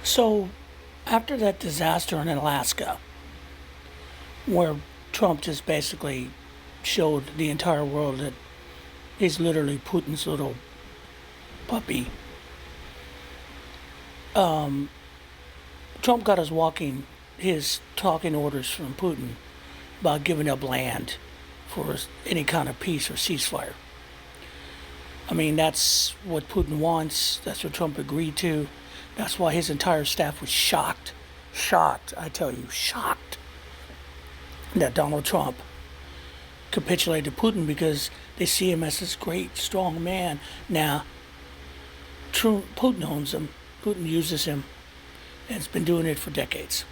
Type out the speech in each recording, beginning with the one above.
So, after that disaster in Alaska, where Trump just basically showed the entire world that he's literally Putin's little puppy, Trump got his talking orders from Putin about giving up land for any kind of peace or ceasefire. I mean, that's what Putin wants. That's what Trump agreed to. That's why his entire staff was shocked. Shocked, I tell you, shocked that Donald Trump capitulated to Putin because they see him as this great, strong man. Now, Putin owns him. Putin uses him and has been doing it for decades.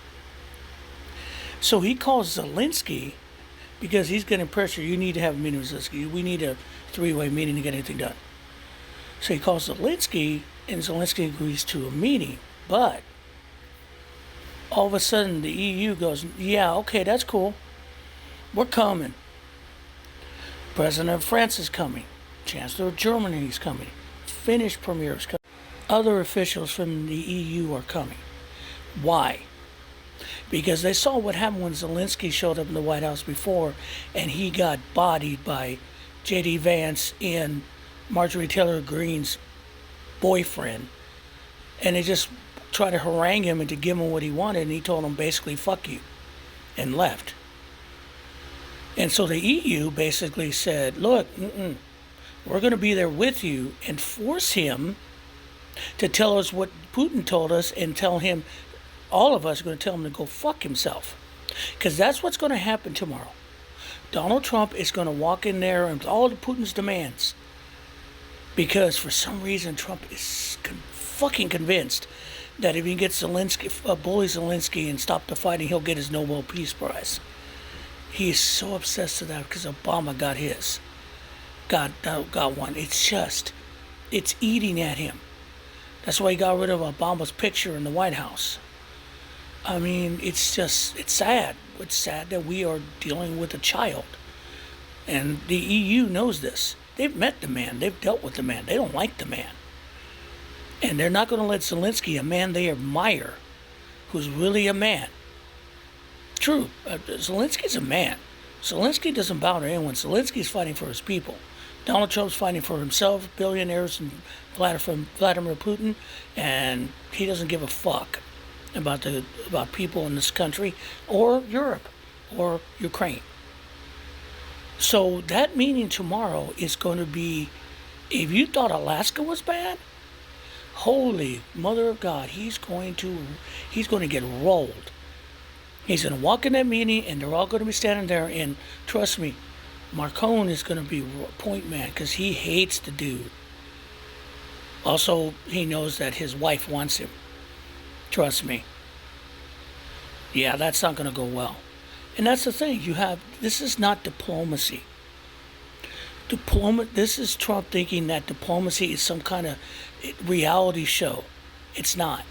So he calls Zelensky because he's getting pressure. You need to have a meeting with Zelensky. We need a three-way meeting to get anything done. So he calls Zelensky, and Zelensky agrees to a meeting. But all of a sudden, the EU goes, yeah, okay, that's cool. We're coming. President of France is coming. Chancellor of Germany is coming. Finnish premier is coming. Other officials from the EU are coming. Why? Because they saw what happened when Zelensky showed up in the White House before, and he got bodied by J.D. Vance and Marjorie Taylor Greene's boyfriend. And they just tried to harangue him and to give him what he wanted, and he told them basically, fuck you, and left. And so the EU basically said, look, we're going to be there with you, and force him to tell us what Putin told us, and tell him, all of us are going to tell him to go fuck himself. Because that's what's going to happen tomorrow. Donald Trump is going to walk in there and all of Putin's demands. Because for some reason, Trump is fucking convinced that if he gets Zelensky, bully Zelensky and stop the fighting, he'll get his Nobel Peace Prize. He is so obsessed with that because Obama got his. Got one. It's eating at him. That's why he got rid of Obama's picture in the White House. I mean, it's sad. It's sad that we are dealing with a child. And the EU knows this. They've met the man. They've dealt with the man. They don't like the man. And they're not going to let Zelensky, a man they admire, who's really a man. True, Zelensky's a man. Zelensky doesn't bow to anyone. Zelensky's fighting for his people. Donald Trump's fighting for himself, billionaires, and Vladimir Putin, and he doesn't give a fuck about people in this country or Europe or Ukraine. So that meeting tomorrow is going to be, if you thought Alaska was bad, holy mother of God, he's going to get rolled. He's going to walk in that meeting, and they're all going to be standing there, and trust me, Marcone is going to be point man because he hates the dude. Also, he knows that his wife wants him. Trust me. Yeah, that's not going to go well. And that's the thing. This is not diplomacy. This is Trump thinking that diplomacy is some kind of reality show. It's not.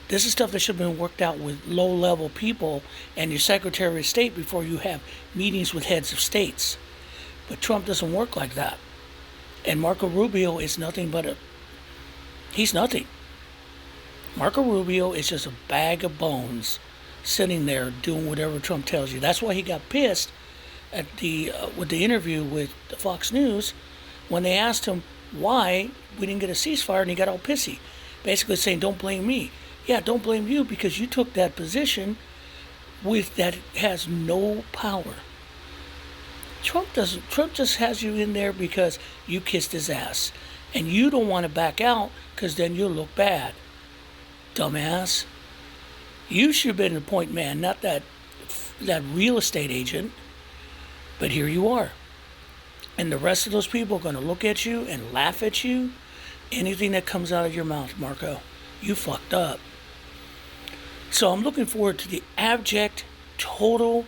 This is stuff that should have been worked out with low-level people and your Secretary of State before you have meetings with heads of states. But Trump doesn't work like that. And Marco Rubio is nothing but he's nothing. Marco Rubio is just a bag of bones sitting there doing whatever Trump tells you. That's why he got pissed at with the interview with Fox News when they asked him why we didn't get a ceasefire, and he got all pissy, basically saying, don't blame me. Yeah, don't blame you because you took that position that has no power. Trump just has you in there because you kissed his ass, and you don't want to back out because then you'll look bad. Dumbass. You should have been a point man, not that real estate agent. But here you are. And the rest of those people are going to look at you and laugh at you. Anything that comes out of your mouth, Marco, you fucked up. So I'm looking forward to the abject, total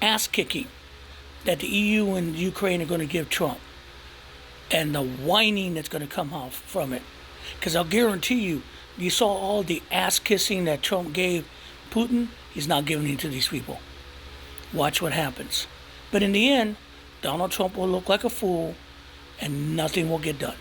ass-kicking that the EU and Ukraine are going to give Trump. And the whining that's going to come out from it. Because I'll guarantee you, you saw all the ass-kissing that Trump gave Putin. He's not giving it to these people. Watch what happens. But in the end, Donald Trump will look like a fool, and nothing will get done.